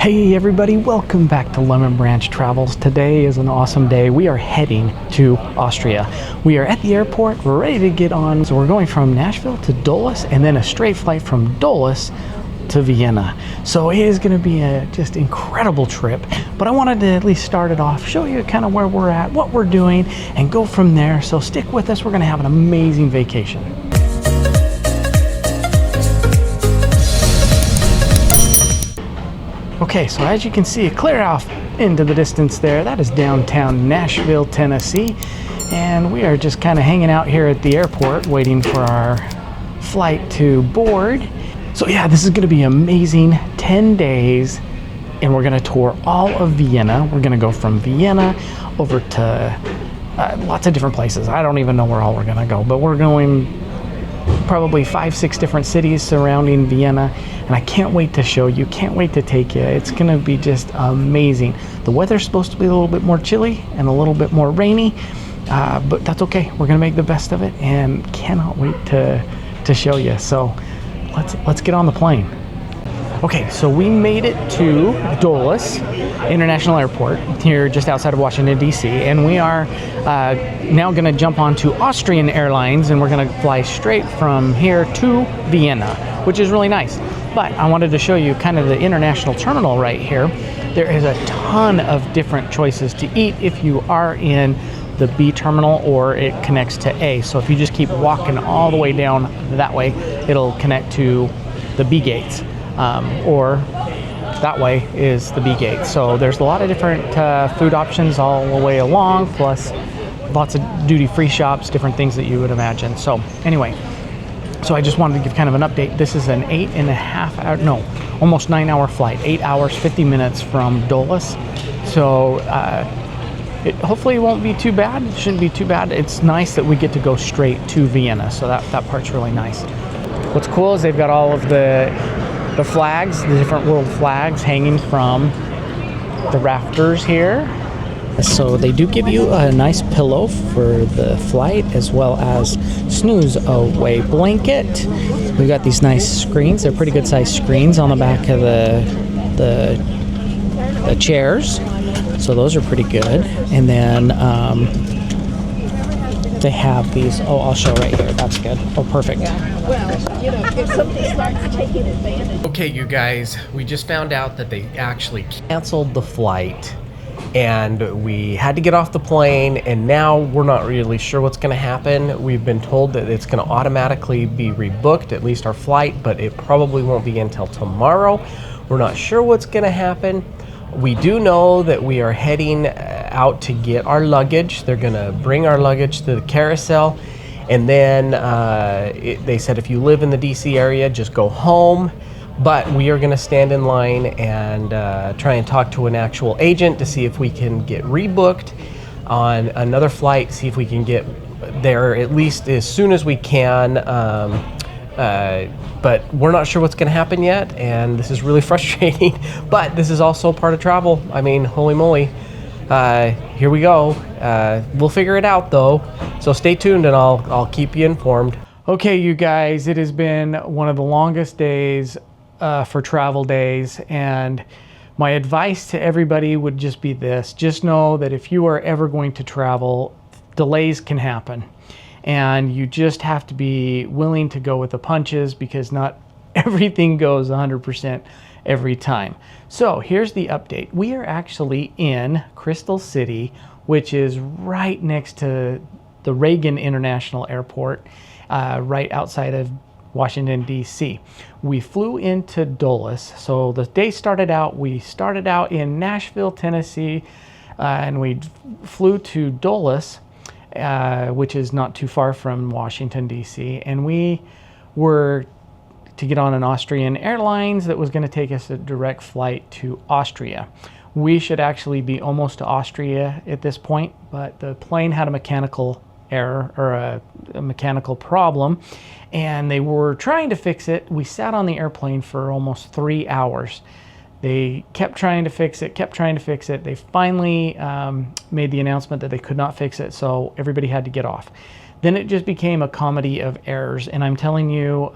Hey everybody, welcome back to Lemon Branch Travels. Today is an awesome day. We are heading to Austria. We are at the airport, we're ready to get on. So we're going from Nashville to Dulles and then a straight flight from Dulles to Vienna. So it is going to be a just incredible trip, but I wanted to at least start it off, show you kind of where we're at, what we're doing, and go from there. So stick with us, we're going to have an amazing vacation. Okay, so as you can see, clear off into the distance there, that is downtown Nashville, Tennessee. And we are just kind of hanging out here at the airport waiting for our flight to board. So yeah, this is going to be amazing. 10 days, and we're going to tour all of Vienna. We're going to go from Vienna over to lots of different places. I don't even know where all we're going to go, but we're going probably 5-6 different cities surrounding Vienna, and I can't wait to show you, can't wait to take you. It's gonna be just amazing. The weather's supposed to be a little bit more chilly and a little bit more rainy, but that's okay. We're gonna make the best of it and cannot wait to show you. So let's get on the plane. Okay, so we made it to Dulles International Airport here just outside of Washington D.C. and we are now going to jump onto Austrian Airlines and we're going to fly straight from here to Vienna, which is really nice. But I wanted to show you kind of the international terminal right here. There is a ton of different choices to eat if you are in the B terminal or it connects to A. So if you just keep walking all the way down that way, it'll connect to the B gates. Or that way is the B gate. So there's a lot of different food options all the way along, plus lots of duty-free shops, different things that you would imagine. So anyway, so I just wanted to give kind of an update. This is an 8.5 hour, no, almost 9 hour flight, 8 hours, 50 minutes from Dulles. So it hopefully won't be too bad. It shouldn't be too bad. It's nice that we get to go straight to Vienna. So that part's really nice. What's cool is they've got all of the flags, the different world flags hanging from the rafters here. So they do give you a nice pillow for the flight as well as snooze away blanket. We've got these nice screens. They're pretty good sized screens on the back of the chairs. So those are pretty good. And then they have these, oh, I'll show right here. That's good. Oh, perfect. Well, you know, if somebody starts taking advantage. Okay, you guys, we just found out that they actually canceled the flight and we had to get off the plane, and now we're not really sure what's going to happen. We've been told that it's going to automatically be rebooked, at least our flight, but it probably won't be until tomorrow. We're not sure what's going to happen. We do know that we are heading out to get our luggage. They're going to bring our luggage to the carousel. And then they said if you live in the DC area, just go home. But we are going to stand in line and try and talk to an actual agent to see if we can get rebooked on another flight, see if we can get there at least as soon as we can. But we're not sure what's going to happen yet, and this is really frustrating. But this is also part of travel. I mean, holy moly. Here we go. We'll figure it out though. So stay tuned and I'll keep you informed. Okay, you guys, it has been one of the longest days for travel days, and my advice to everybody would just be this. Just know that if you are ever going to travel, delays can happen. And you just have to be willing to go with the punches because not everything goes 100% every time. So here's the update. We are actually in Crystal City, which is right next to the Reagan International Airport, right outside of Washington, D.C. We flew into Dulles. So the day started out, we started out in Nashville, Tennessee, and we flew to Dulles, which is not too far from Washington, D.C. And we were to get on an Austrian Airlines that was going to take us a direct flight to Austria. We should actually be almost to Austria at this point, but the plane had a mechanical error or a mechanical problem, and they were trying to fix it. We sat on the airplane for almost 3 hours. They kept trying to fix it, kept trying to fix it. They finally made the announcement that they could not fix it, so everybody had to get off. Then it just became a comedy of errors, and I'm telling you,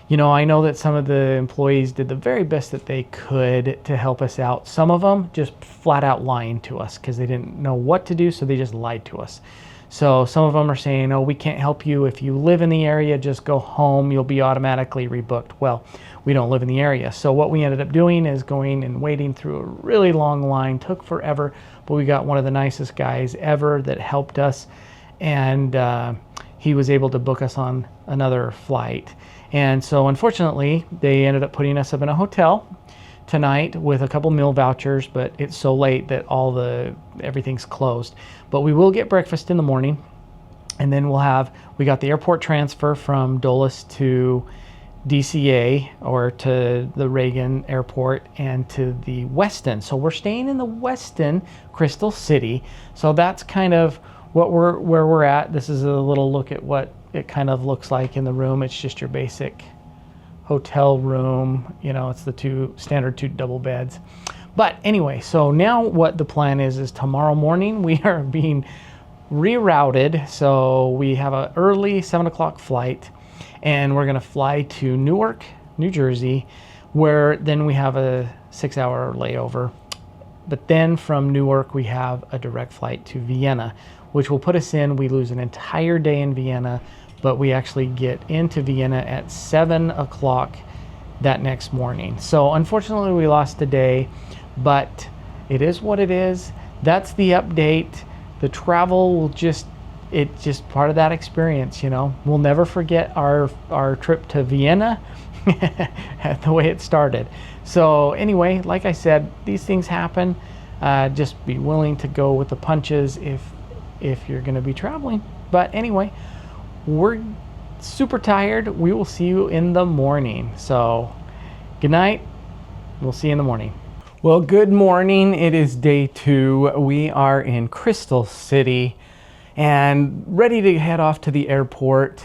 You know, I know that some of the employees did the very best that they could to help us out. Some of them just flat out lying to us because they didn't know what to do, so they just lied to us. So some of them are saying, oh, we can't help you. If you live in the area, just go home. You'll be automatically rebooked. Well, we don't live in the area. So what we ended up doing is going and waiting through a really long line. Took forever, but we got one of the nicest guys ever that helped us. And he was able to book us on another flight. And so unfortunately, they ended up putting us up in a hotel tonight with a couple meal vouchers, but it's so late that everything's closed. But we will get breakfast in the morning, and then we got the airport transfer from Dulles to DCA, or to the Reagan Airport, and to the Westin. So we're staying in the Westin, Crystal City. So that's kind of where we're at. This is a little look at what it kind of looks like in the room. It's just your basic hotel room. You know, it's the standard two double beds. But anyway, so now what the plan is tomorrow morning we are being rerouted. So we have an early 7 o'clock flight, and we're going to fly to Newark, New Jersey, where then we have a 6-hour layover. But then from Newark, we have a direct flight to Vienna, which will put us we lose an entire day in Vienna, but we actually get into Vienna at 7 o'clock that next morning. So unfortunately, we lost a day, but it is what it is. That's the update. The travel will it's just part of that experience, you know. We'll never forget our trip to Vienna, the way it started. So anyway, like I said, these things happen. Just be willing to go with the punches if you're going to be traveling. But anyway, we're super tired. We will see you in the morning. So good night. We'll see you in the morning. Well, good morning. It is day 2. We are in Crystal City and ready to head off to the airport.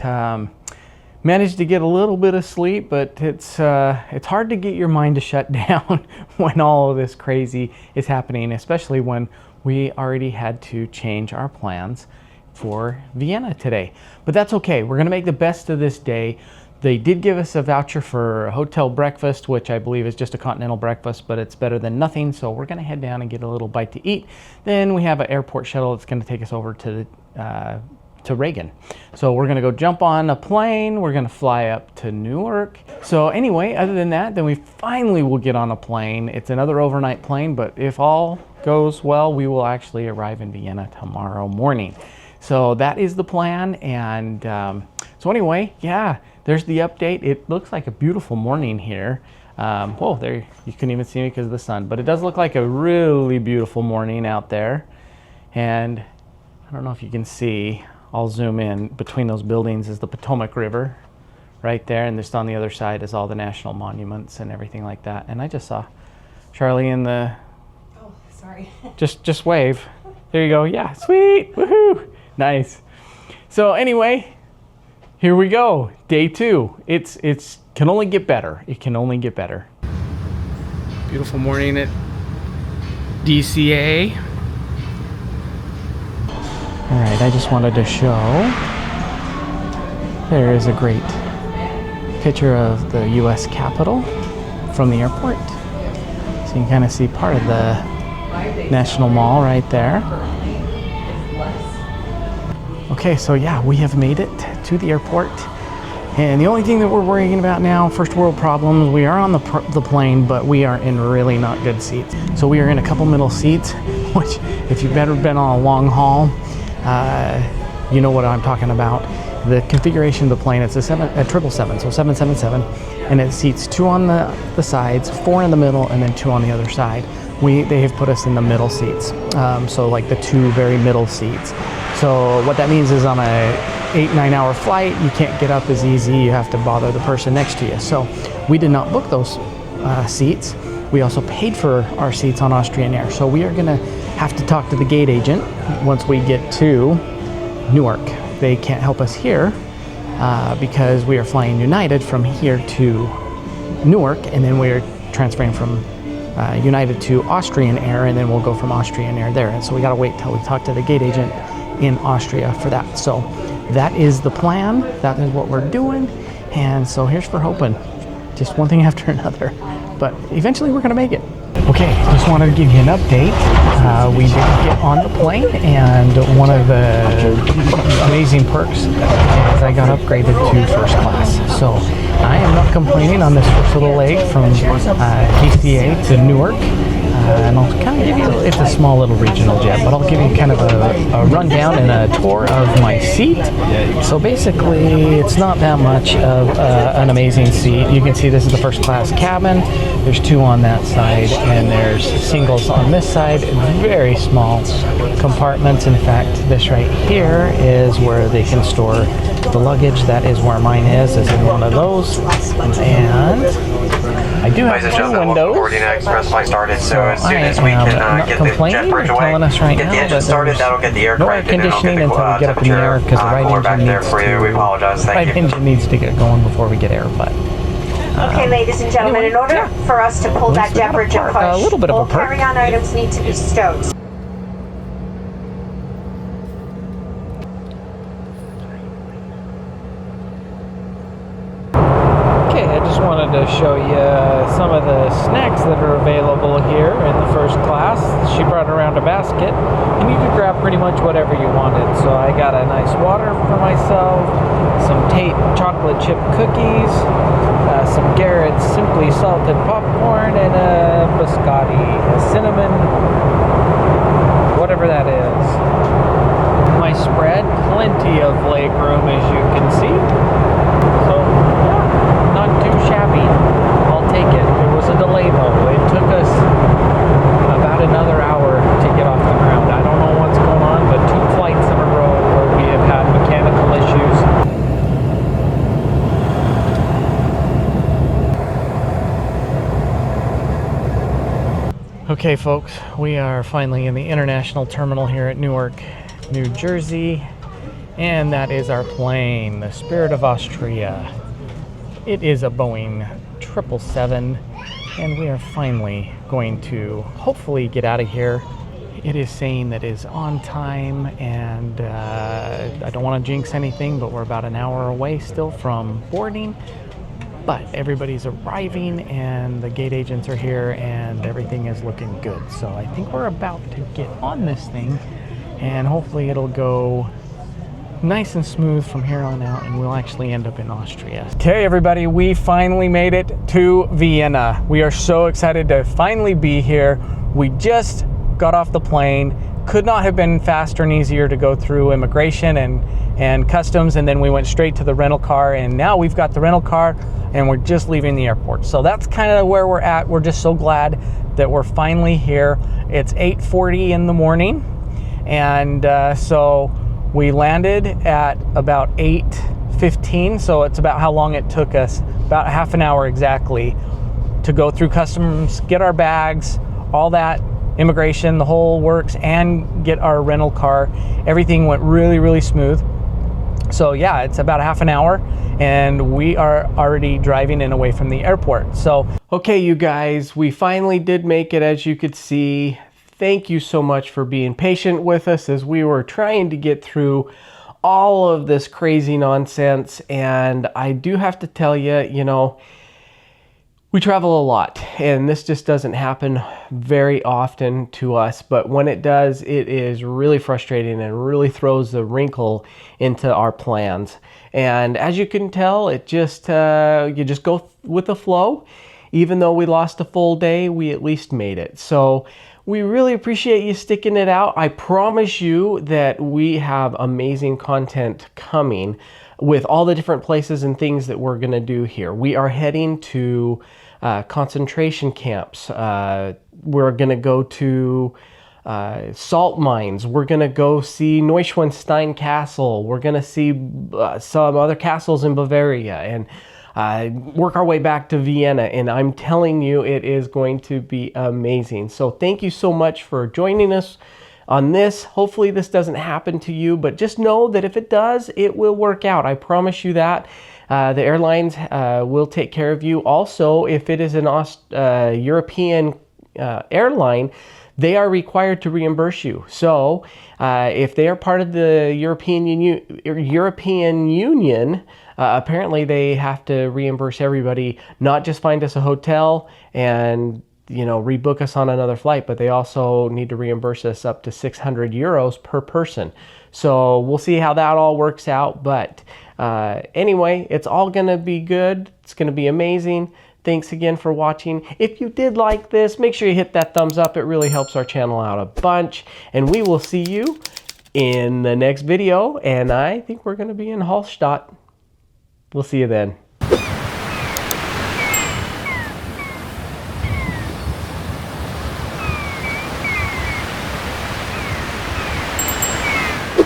Managed to get a little bit of sleep, but it's hard to get your mind to shut down when all of this crazy is happening, especially when we already had to change our plans for Vienna today. But that's okay. We're going to make the best of this day. They did give us a voucher for a hotel breakfast, which I believe is just a continental breakfast, but it's better than nothing. So we're going to head down and get a little bite to eat. Then we have an airport shuttle that's going to take us over to Reagan. So we're going to go jump on a plane. We're going to fly up to Newark. So anyway, other than that, then we finally will get on a plane. It's another overnight plane, but if all goes well, we will actually arrive in Vienna tomorrow morning. So that is the plan. And so anyway, yeah, there's the update. It looks like a beautiful morning here. Whoa, there, you couldn't even see me because of the sun, but it does look like a really beautiful morning out there. And I don't know if you can see, I'll zoom in. Between those buildings is the Potomac River right there, and just on the other side is all the national monuments and everything like that. And I just saw Charlie in the... Oh, sorry. just wave. There you go. Yeah, sweet. Woohoo. Nice. So anyway, here we go. Day 2. It's can only get better. It can only get better. Beautiful morning at DCA. All right, I just wanted to show, there is a great picture of the U.S. Capitol from the airport. So you can kind of see part of the National Mall right there. Okay, so yeah, we have made it to the airport. And the only thing that we're worrying about now, first world problems, we are on the plane, but we are in really not good seats. So we are in a couple middle seats, which if you've ever been on a long haul, you know what I'm talking about. The configuration of the plane, it's a 777, so 777, and it seats 2 on the sides, 4 in the middle, and then 2 on the other side. They have put us in the middle seats, so like the 2 very middle seats. So what that means is on a 8-9 hour flight, you can't get up as easy. You have to bother the person next to you. So we did not book those seats. We also paid for our seats on Austrian Air. So we are going to have to talk to the gate agent once we get to Newark. They can't help us here because we are flying United from here to Newark, and then we're transferring from United to Austrian Air, and then we'll go from Austrian Air there. And so we got to wait till we talk to the gate agent in Austria for that. So that is the plan. That is what we're doing. And so here's for hoping. Just one thing after another. But eventually we're going to make it. Okay, just wanted to give you an update. We did get on the plane, and one of the amazing perks is I got upgraded to first class. So I am not complaining on this first little leg from DCA to Newark. And I'll kind of give you, it's a small little regional jet, but I'll give you kind of a rundown and a tour of my seat. So basically, it's not that much of an amazing seat. You can see this is the first class cabin. There's two on that side, and there's singles on this side. Very small compartments. In fact, this right here is where they can store the luggage. That is where mine is in one of those. And I do have two windows. Boarding Express flight started, so as soon as we can get the jet bridge away, get the engine started, that'll get the air no air conditioning until we get up in the air, because the right engine needs to get going before we get air. But okay, ladies and gentlemen, in order for us to pull that jet bridge and push, a little bit of all a perk. carry-on items need to be stowed. Wanted to show you some of the snacks that are available here in the first class. She brought around a basket, and you could grab pretty much whatever you wanted. So I got a nice water for myself, some Tate chocolate chip cookies, some Garrett's Simply Salted popcorn, and a biscotti, a cinnamon, whatever that is. My spread, plenty of leg room, as you can see. So not too shabby. I'll take it. There was a delay though. It took us about another hour to get off the ground. I don't know what's going on, but 2 flights in a row where we have had mechanical issues. Okay folks, we are finally in the international terminal here at Newark, New Jersey, and that is our plane, the Spirit of Austria. It is a Boeing 777, and we are finally going to hopefully get out of here. It is saying that it is on time, and I don't want to jinx anything, but we're about an hour away still from boarding. But everybody's arriving, and the gate agents are here, and everything is looking good. So I think we're about to get on this thing, and hopefully it'll go nice and smooth from here on out, and we'll actually end up in Austria. Okay, everybody, we finally made it to Vienna. We are so excited to finally be here. We just got off the plane. Could not have been faster and easier to go through immigration and customs, and then we went straight to the rental car, and now we've got the rental car, and we're just leaving the airport. So that's kind of where we're at. We're just so glad that we're finally here. It's 8:40 in the morning, and so we landed at about 8:15, so it's about how long it took us, about half an hour exactly, to go through customs, get our bags, all that, immigration, the whole works, and get our rental car. Everything went really, really smooth. So yeah, it's about half an hour, and we are already driving in away from the airport. So, okay, you guys, we finally did make it, as you could see. Thank you so much for being patient with us as we were trying to get through all of this crazy nonsense. And I do have to tell you, you know, we travel a lot, and this just doesn't happen very often to us. But when it does, it is really frustrating and really throws a wrinkle into our plans. And as you can tell, it just you just go with the flow. Even though we lost a full day, we at least made it. So we really appreciate you sticking it out. I promise you that we have amazing content coming with all the different places and things that we're going to do here. We are heading to concentration camps. We're going to go to salt mines. We're going to go see Neuschwanstein Castle. We're going to see some other castles in Bavaria, and work our way back to Vienna, and I'm telling you, it is going to be amazing. So thank you so much for joining us on this. Hopefully this doesn't happen to you, but just know that if it does, it will work out. I promise you that. The airlines will take care of you. Also, if it is an European airline, they are required to reimburse you. So if they are part of the European Union, apparently they have to reimburse everybody, not just find us a hotel and rebook us on another flight, but they also need to reimburse us up to 600 euros per person. So we'll see how that all works out. But anyway, it's all gonna be good. It's gonna be amazing. Thanks again for watching. If you did like this, make sure you hit that thumbs up. It really helps our channel out a bunch. And we will see you in the next video. And I think we're gonna be in Hallstatt. We'll see you then.